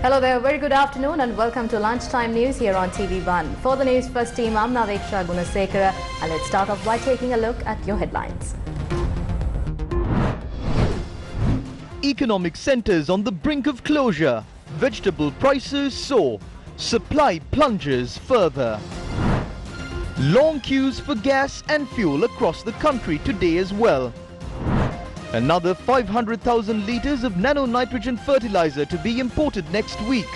Hello there, very good afternoon and welcome to Lunchtime News here on TV1. For the Newsfirst team, I'm Naveksha Gunasekara and let's start off by taking a look at your headlines. Economic centres on the brink of closure. Vegetable prices soar. Supply plunges further. Long queues for gas and fuel across the country today as well. Another 500,000 litres of nano-nitrogen fertiliser to be imported next week.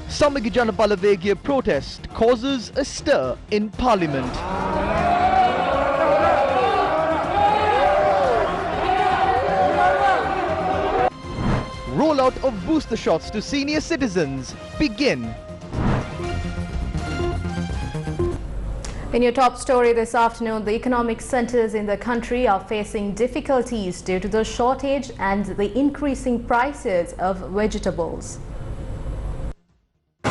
Samagijana Palavegya protest causes a stir in Parliament. Rollout of booster shots to senior citizens begin. In your top story this afternoon, the economic centres in the country are facing difficulties due to the shortage and the increasing prices of vegetables. The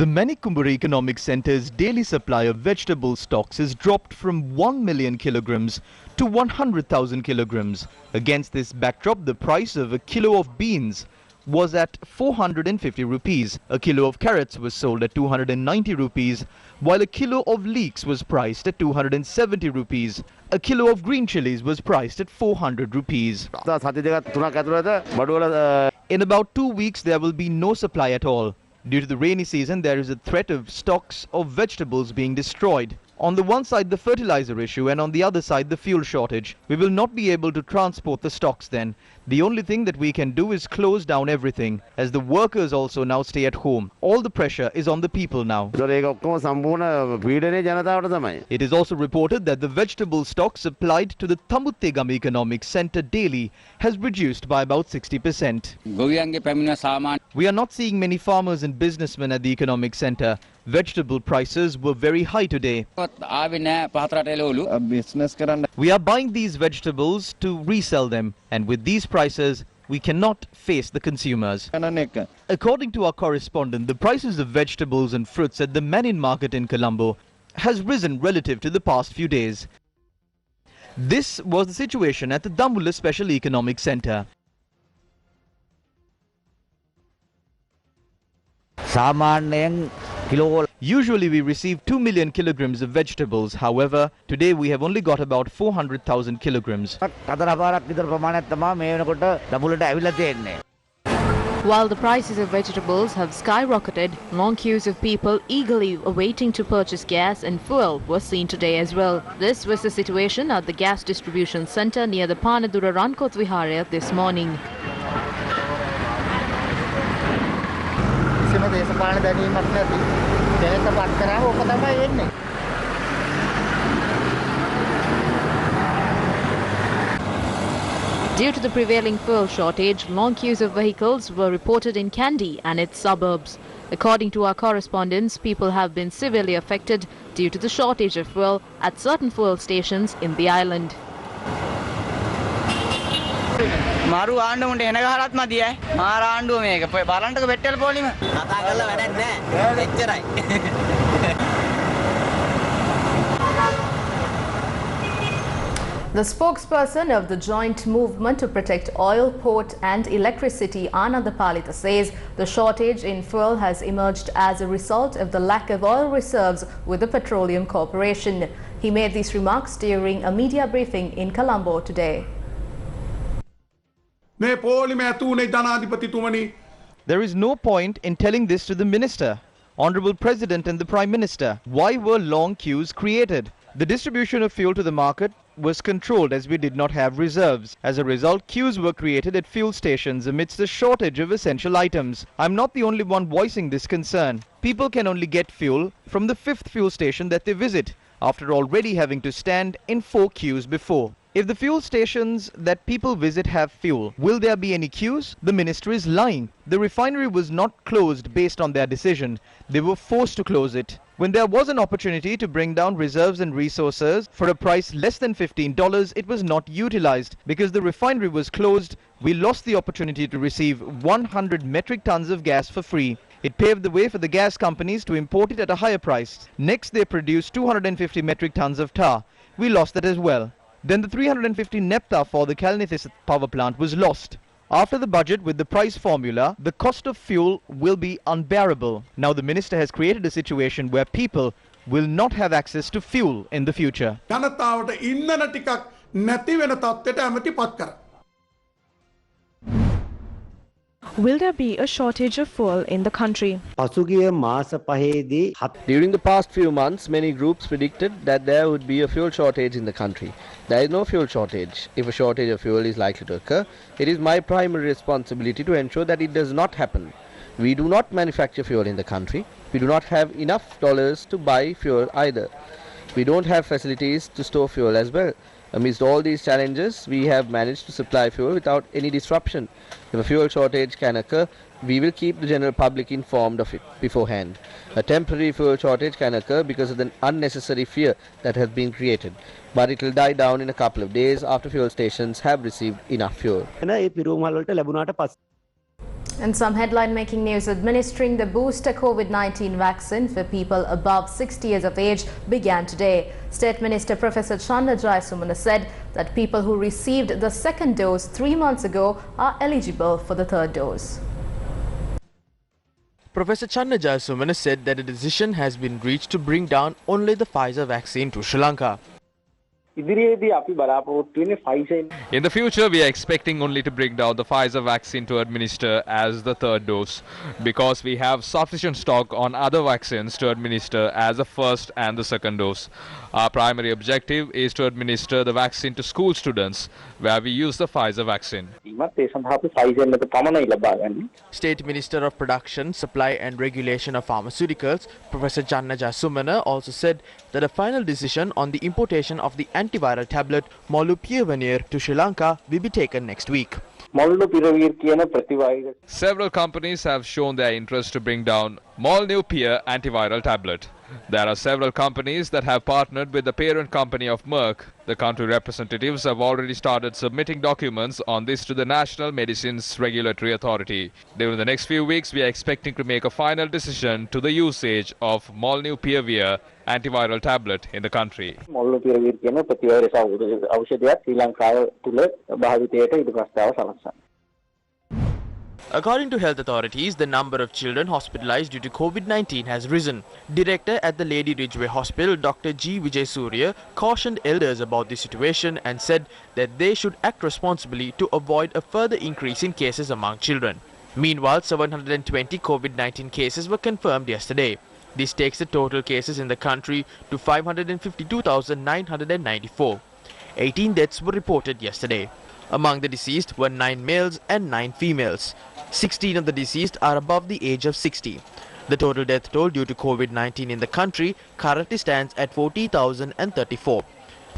Manikumbura Economic Centre's daily supply of vegetable stocks has dropped from 1 million kilograms to 100,000 kilograms. Against this backdrop, the price of a kilo of beans was at 450 rupees. A kilo of carrots was sold at 290 rupees, while a kilo of leeks was priced at 270 rupees. A kilo of green chilies was priced at 400 rupees. In about 2 weeks, there will be no supply at all. Due to the rainy season, there is a threat of stocks of vegetables being destroyed. On the one side, the fertilizer issue, and on the other side, the fuel shortage. We will not be able to transport the stocks then. The only thing that we can do is close down everything, as the workers also now stay at home. All the pressure is on the people now. It is also reported that the vegetable stock supplied to the Thamuttegam Economic Centre daily has reduced by about 60%. We are not seeing many farmers and businessmen at the economic centre. Vegetable prices were very high today. We are buying these vegetables to resell them, and with these prices, we cannot face the consumers. According to our correspondent, the prices of vegetables and fruits at the Manin market in Colombo has risen relative to the past few days. This was the situation at the Dambulla Special Economic Centre. Usually we receive 2 million kilograms of vegetables. However, today we have only got about 400,000 kilograms. While the prices of vegetables have skyrocketed, long queues of people eagerly awaiting to purchase gas and fuel were seen today as well. This was the situation at the gas distribution centre near the Panadura Rankot Vihara this morning. Due to the prevailing fuel shortage, long queues of vehicles were reported in Kandy and its suburbs. According to our correspondents, people have been severely affected due to the shortage of fuel at certain fuel stations in the island. The spokesperson of the joint movement to protect oil, port and electricity, Ananda Palita, says the shortage in fuel has emerged as a result of the lack of oil reserves with the Petroleum Corporation. He made these remarks during a media briefing in Colombo today. There is no point in telling this to the Minister, Honourable President and the Prime Minister. Why were long queues created? The distribution of fuel to the market was controlled as we did not have reserves. As a result, queues were created at fuel stations amidst the shortage of essential items. I'm not the only one voicing this concern. People can only get fuel from the 5th fuel station that they visit, after already having to stand in 4 queues before. If the fuel stations that people visit have fuel, will there be any queues? The minister is lying. The refinery was not closed based on their decision. They were forced to close it. When there was an opportunity to bring down reserves and resources for a price less than $15, it was not utilized. Because the refinery was closed, we lost the opportunity to receive 100 metric tons of gas for free. It paved the way for the gas companies to import it at a higher price. Next, they produced 250 metric tons of tar. We lost that as well. Then the 350 nepta for the Kalnithis power plant was lost. After the budget with the price formula, the cost of fuel will be unbearable. Now the minister has created a situation where people will not have access to fuel in the future. ජනතාවට ඉන්ධන ටිකක් නැති වෙන තත්ත්වයට ඇමති පත් කර. Will there be a shortage of fuel in the country? During the past few months, many groups predicted that there would be a fuel shortage in the country. There is no fuel shortage. If a shortage of fuel is likely to occur, it is my primary responsibility to ensure that it does not happen. We do not manufacture fuel in the country. We do not have enough dollars to buy fuel either. We don't have facilities to store fuel as well. Amidst all these challenges, we have managed to supply fuel without any disruption. If a fuel shortage can occur, we will keep the general public informed of it beforehand. A temporary fuel shortage can occur because of the unnecessary fear that has been created, but it will die down in a couple of days after fuel stations have received enough fuel. And some headline-making news: administering the booster COVID-19 vaccine for people above 60 years of age began today. State Minister Professor Channa Jayasumana said that people who received the second dose 3 months ago are eligible for the third dose. Professor Channa Jayasumana said that a decision has been reached to bring down only the Pfizer vaccine to Sri Lanka. In the future, we are expecting only to bring down the Pfizer vaccine to administer as the third dose, because we have sufficient stock on other vaccines to administer as the first and the second dose. Our primary objective is to administer the vaccine to school students, where we use the Pfizer vaccine. State Minister of Production, Supply and Regulation of Pharmaceuticals, Professor Channa Jayasumana, also said that a final decision on the importation of the antiviral tablet Molnupiravir to Sri Lanka will be taken next week. Several companies have shown their interest to bring down Molnupiravir antiviral tablet. There are several companies that have partnered with the parent company of Merck. The country representatives have already started submitting documents on this to the National Medicines Regulatory Authority. During the next few weeks, we are expecting to make a final decision to the usage of Molnupiravir antiviral tablet in the country. According to health authorities, the number of children hospitalized due to COVID-19 has risen. Director at the Lady Ridgeway Hospital, Dr. G. Vijay Surya, cautioned elders about the situation and said that they should act responsibly to avoid a further increase in cases among children. Meanwhile, 720 COVID-19 cases were confirmed yesterday. This takes the total cases in the country to 552,994. 18 deaths were reported yesterday. Among the deceased were 9 males and 9 females. 16 of the deceased are above the age of 60. The total death toll due to COVID-19 in the country currently stands at 40,034.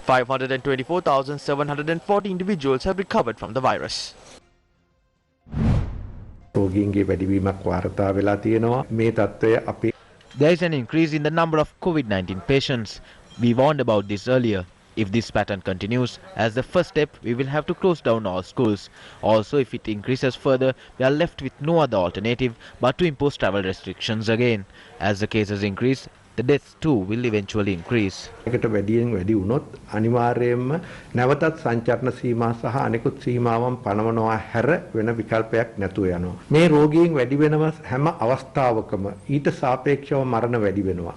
524,740 individuals have recovered from the virus. There is an increase in the number of COVID-19 patients. We warned about this earlier. If this pattern continues, as the first step, we will have to close down all schools. Also, if it increases further, we are left with no other alternative but to impose travel restrictions again. As the cases increase, the deaths too will eventually increase. අනිවාර්යයෙන්ම නැවතත් සංචරණ සීමා සහ අනෙකුත් සීමාවන් පනවනවා හැර වෙන විකල්පයක් නැතුව යනවා. මේ රෝගීන් වැඩි වෙනව හැම අවස්ථාවකම ඊට සාපේක්ෂව මරණ වැඩි වෙනවා.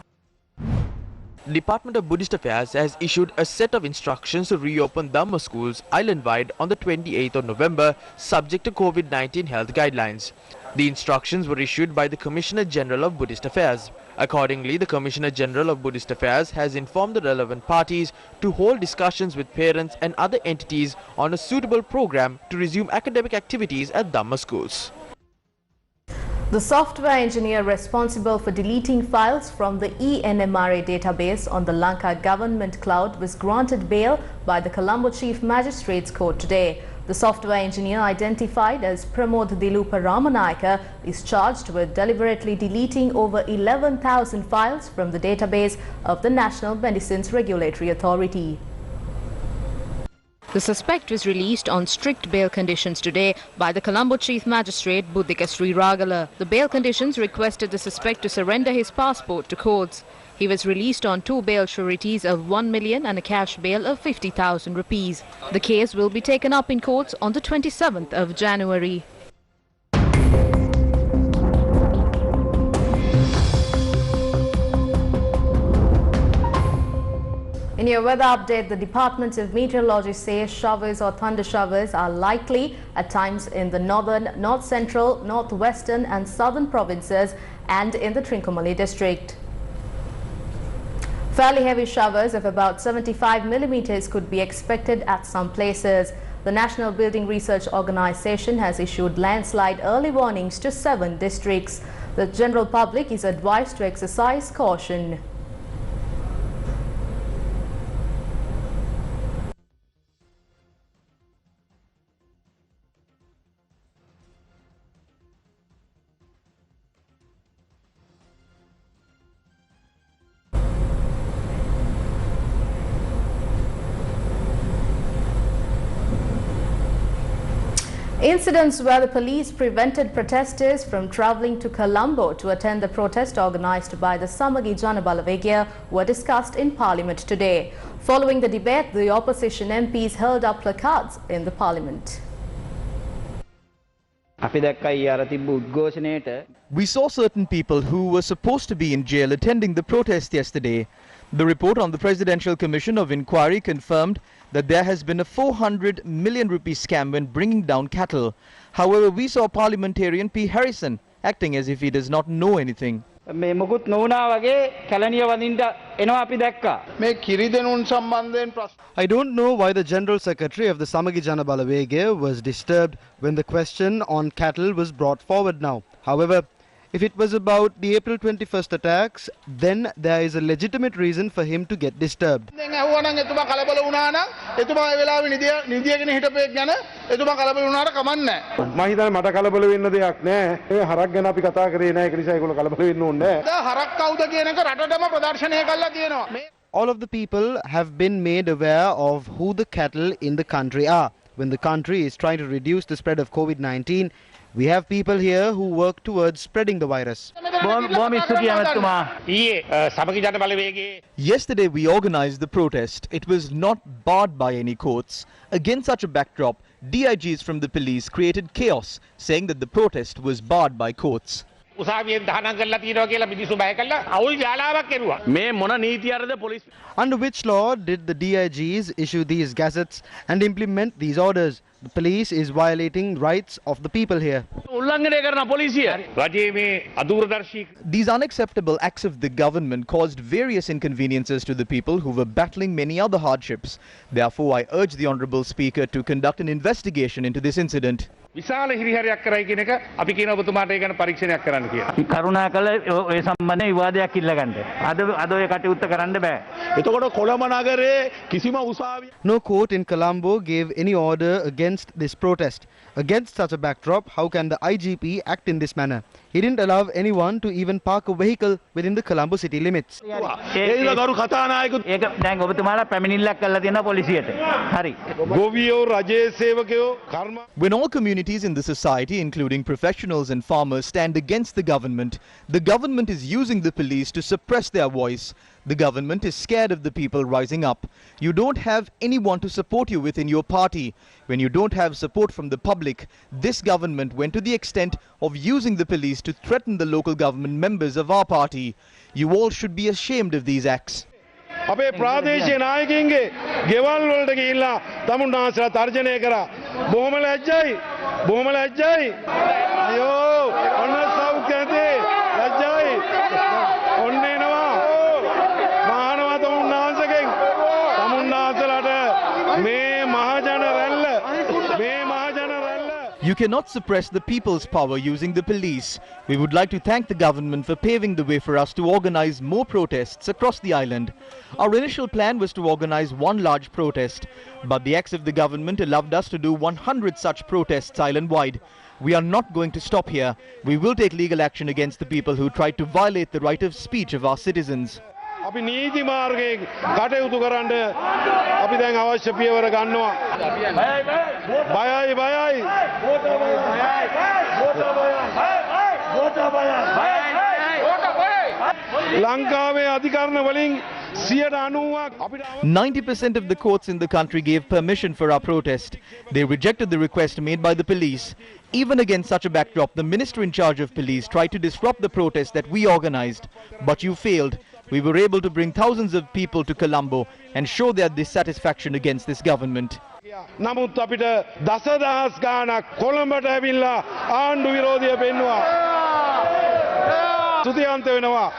The Department of Buddhist Affairs has issued a set of instructions to reopen Dhamma schools island-wide on the 28th of November, subject to COVID-19 health guidelines. The instructions were issued by the Commissioner General of Buddhist Affairs. Accordingly, the Commissioner General of Buddhist Affairs has informed the relevant parties to hold discussions with parents and other entities on a suitable program to resume academic activities at Dhamma schools. The software engineer responsible for deleting files from the eNMRA database on the Lanka government cloud was granted bail by the Colombo Chief Magistrates Court today. The software engineer, identified as Pramod Dilupa Ramanayaka, is charged with deliberately deleting over 11,000 files from the database of the National Medicines Regulatory Authority. The suspect was released on strict bail conditions today by the Colombo Chief Magistrate Buddhika Sri Ragala. The bail conditions requested the suspect to surrender his passport to courts. He was released on 2 bail sureties of 1 million and a cash bail of 50,000 rupees. The case will be taken up in courts on the 27th of January. In your weather update, the Department of Meteorology says showers or thunder showers are likely at times in the northern, north central, northwestern and southern provinces and in the Trincomalee district. Fairly heavy showers of about 75 millimeters could be expected at some places. The National Building Research Organization has issued landslide early warnings to 7 districts. The general public is advised to exercise caution. Incidents where the police prevented protesters from travelling to Colombo to attend the protest organised by the Samagi Jana Balawegaya were discussed in Parliament today. Following the debate, the opposition MPs held up placards in the Parliament. We saw certain people who were supposed to be in jail attending the protest yesterday. The report on the Presidential Commission of Inquiry confirmed that there has been a 400 million rupee scam when bringing down cattle. However, we saw parliamentarian P. Harrison acting as if he does not know anything. I don't know why the General Secretary of the Samagi Jana Balawegaya was disturbed when the question on cattle was brought forward now. However, if it was about the April 21st attacks, then there is a legitimate reason for him to get disturbed. All of the people have been made aware of who the cattle in the country are. When the country is trying to reduce the spread of COVID-19, we have people here who work towards spreading the virus. Yesterday we organized the protest. It was not barred by any courts. Against such a backdrop, DIGs from the police created chaos, saying that the protest was barred by courts. Under which law did the DIGs issue these gazettes and implement these orders? The police is violating rights of the people here. These unacceptable acts of the government caused various inconveniences to the people who were battling many other hardships. Therefore, I urge the Honourable Speaker to conduct an investigation into this incident. විශාල හිරිහැරයක් කරයි කියන එක අපි කියන ඔබතුමාට ඒ ගැන පරීක්ෂණයක් කරන්න කියලා. කරුණාකර ඔය සම්බන්ධයෙන් විවාදයක් ඉල්ලගන්න. අද ඔය කටයුත්ත කරන්න බෑ. එතකොට කොළඹ නගරේ කිසිම උසාවිය No court in Colombo gave any order against this protest. Against such a backdrop, how can the IGP act in this manner? He didn't allow anyone to even park a vehicle within the Colombo city limits. When all communities in the society, including professionals and farmers, stand against the government is using the police to suppress their voice. The government is scared of the people rising up. You don't have anyone to support you within your party. When you don't have support from the public, this government went to the extent of using the police to threaten the local government members of our party. You all should be ashamed of these acts. අපේ ප්‍රාදේශීය නායකයින්ගේ ගෙවල් වලට ගිහිල්ලා තමුන්නාසලා තර්ජනය කරා බොහොම ලැජ්ජයි අයියෝ ඔන්න සෞඛ්‍යතේ ලැජ්ජයි ඔන්න එනවා මහානවා තමුන්නාසලාට මේ මහජන රැල්ල You cannot suppress the people's power using the police. We would like to thank the government for paving the way for us to organize more protests across the island. Our initial plan was to organize one large protest, but the acts of the government allowed us to do 100 such protests island-wide. We are not going to stop here. We will take legal action against the people who tried to violate the right of speech of our citizens. අපි නීති මාර්ගයෙන් කටයුතු කරන්න අපි දැන් අවශ්‍ය පියවර ගන්නවා බයයි ලංකාවේ අධිකරණ වලින් 90% of the courts in the country gave permission for our protest. They rejected the request made by the police. Even against such a backdrop, the minister in charge of police tried to disrupt the protest that we organized. But you failed. We were able to bring thousands of people to Colombo and show their dissatisfaction against this government. නමුත් අපිට දසදහස් ගාණක් කොළඹට ඇවිල්ලා ආණ්ඩු විරෝධිය පෙන්වුවා. සුතියන්ත වෙනවා.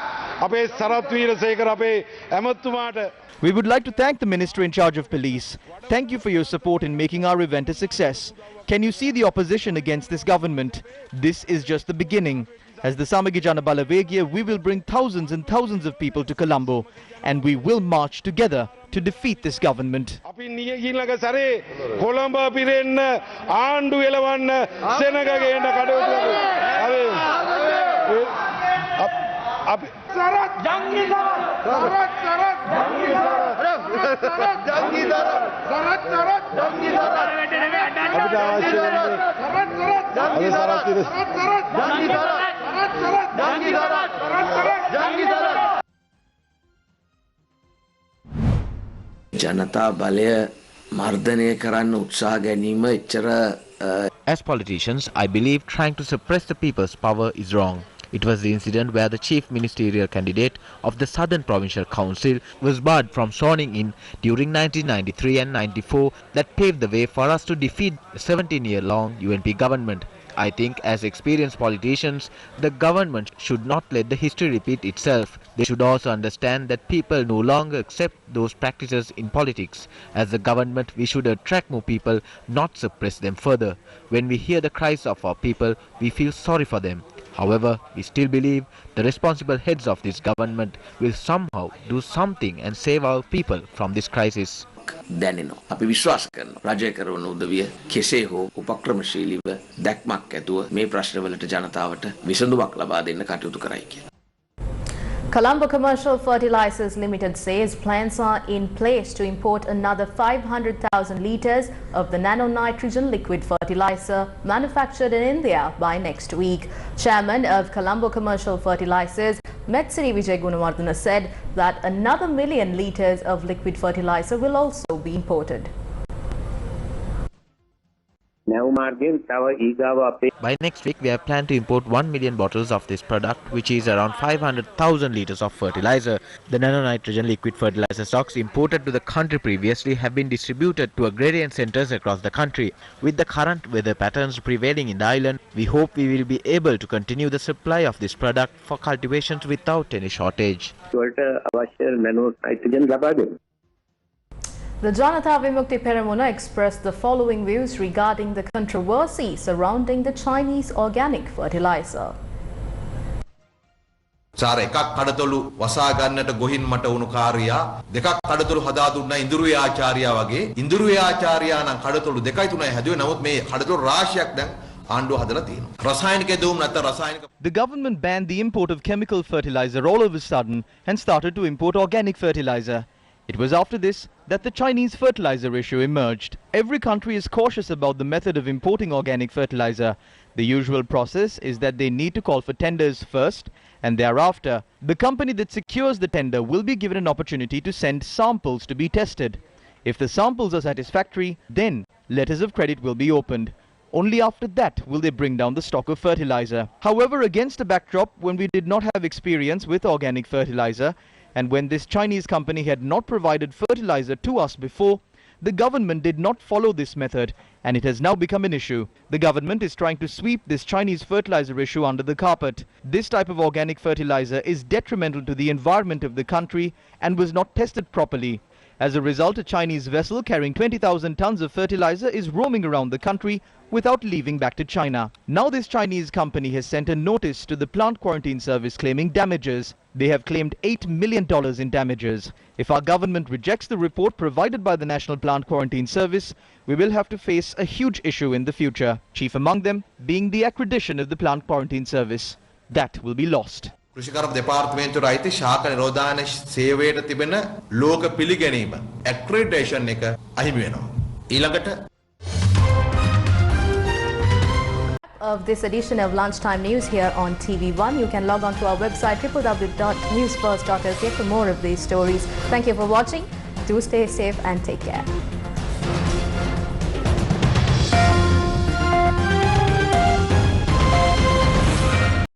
අපේ සරත් වීරසේකර අපේ ඇමතුමාට. We would like to thank the Minister in charge of police. Thank you for your support in making our event a success. Can you see the opposition against this government? This is just the beginning. As the Samagi Jana Balawegya, we will bring thousands and thousands of people to Colombo, and we will march together to defeat this government. අපි ඊළඟ සැරේ කොළඹ පිරෙන්න ආණ්ඩු එලවන්න සෙනග ගේන්න කටයුතු අපි සරත් ජංගි සරත් ජංගි ජනතා බලය මර්ධනය කරන්න උත්සාහ ගැනීම එච්චර As politicians, I believe trying to suppress the people's power is wrong. It was the incident where the chief ministerial candidate of the Southern Provincial Council was barred from sworning in during 1993 and 94 that paved the way for us to defeat the 17-year-long UNP government. I think as experienced politicians, the government should not let the history repeat itself. They should also understand that people no longer accept those practices in politics. As the government, we should attract more people, not suppress them further. When we hear the cries of our people, we feel sorry for them. However, we still believe the responsible heads of this government will somehow do something and save our people from this crisis. දැනෙනවා. අපි විශ්වාස කරනවා රජය කරන උදවිය කෙසේ හෝ උපක්‍රමශීලීව දැක්මක් ඇතුව මේ ප්‍රශ්නවලට ජනතාවට විසඳුමක් ලබා දෙන්න කටයුතු කරයි කියලා. Colombo Commercial Fertilizers Limited says plans are in place to import another 500,000 litres of the nano-nitrogen liquid fertilizer manufactured in India by next week. Chairman of Colombo Commercial Fertilizers, Metsiri Vijay Gunawardena, said that another 1 million litres of liquid fertilizer will also be imported. By next week, we have planned to import 1 million bottles of this product, which is around 500,000 litres of fertilizer. The nano-nitrogen liquid fertilizer stocks imported to the country previously have been distributed to agrarian centres across the country. With the current weather patterns prevailing in the island, we hope we will be able to continue the supply of this product for cultivations without any shortage. The Janata Vimukti Peramuna expressed the following views regarding the controversy surrounding the Chinese organic fertilizer. සාර එකක් කඩතොළු වසා ගන්නට ගොහින් මට වුණු කාර්යයා දෙකක් කඩතොළු හදා දුන්නා ඉඳුරුවේ ආචාර්යා වගේ ඉඳුරුවේ ආචාර්යා නම් කඩතොළු දෙකයි තුනයි හැදුවේ නමුත් මේ කඩතොළු රාශියක් දැන් ආණ්ඩුව හදලා තියෙනවා රසායනික දෝම නැත්නම් රසායනික. The government banned the import of chemical fertilizer all of a sudden and started to import organic fertilizer. It was after this that the Chinese fertilizer issue emerged. Every country is cautious about the method of importing organic fertilizer. The usual process is that they need to call for tenders first, and thereafter, the company that secures the tender will be given an opportunity to send samples to be tested. If the samples are satisfactory, then letters of credit will be opened. Only after that will they bring down the stock of fertilizer. However, against a backdrop when we did not have experience with organic fertilizer, and when this Chinese company had not provided fertilizer to us before, the government did not follow this method, and it has now become an issue. The government is trying to sweep this Chinese fertilizer issue under the carpet. This type of organic fertilizer is detrimental to the environment of the country and was not tested properly. As a result, a Chinese vessel carrying 20,000 tons of fertilizer is roaming around the country without leaving back to China. Now this Chinese company has sent a notice to the plant quarantine service claiming damages. They have claimed $8 million in damages. If our government rejects the report provided by the National Plant Quarantine Service, we will have to face a huge issue in the future, chief among them being the accreditation of the Plant Quarantine Service. That will be lost. කෘෂිකර්ම දෙපාර්තමේන්තුවේ අයිති ශාක නිරෝධායන සේවයට තිබෙන ලෝක පිළිගැනීම ඇක්‍රෙඩිටේෂන් එක අහිමි වෙනවා. ඊළඟට of this edition of Lunchtime News here on TV1. You can log on to our website www.newsfirst.lk for more of these stories. Thank you for watching. Do stay safe and take care.